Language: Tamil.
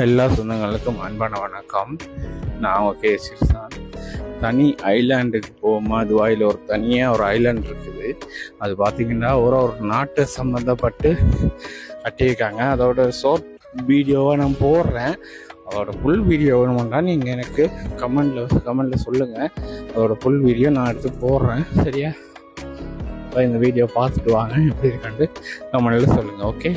எல்லா சொந்தங்களுக்கும் அன்பான வணக்கம். நான் ஓகே தான். தனி ஐலாண்டுக்கு போகுமா துபாயில் ஒரு தனியாக ஒரு ஐலாண்ட் இருக்குது. அது பார்த்திங்கன்னா ஒரு நாட்டு சம்மந்தப்பட்டு கட்டியிருக்காங்க. அதோட ஷார்ட் வீடியோவை நான் போடுறேன். அதோட ஃபுல் வீடியோ வேணுமெண்டா நீங்கள் எனக்கு கமெண்டில் சொல்லுங்கள். அதோட ஃபுல் வீடியோ நான் எடுத்து போடுறேன். சரியா? இந்த வீடியோ பார்த்துட்டு வாங்க, எப்படி இருக்கான்ட்டு கமெண்டில் சொல்லுங்கள். ஓகே.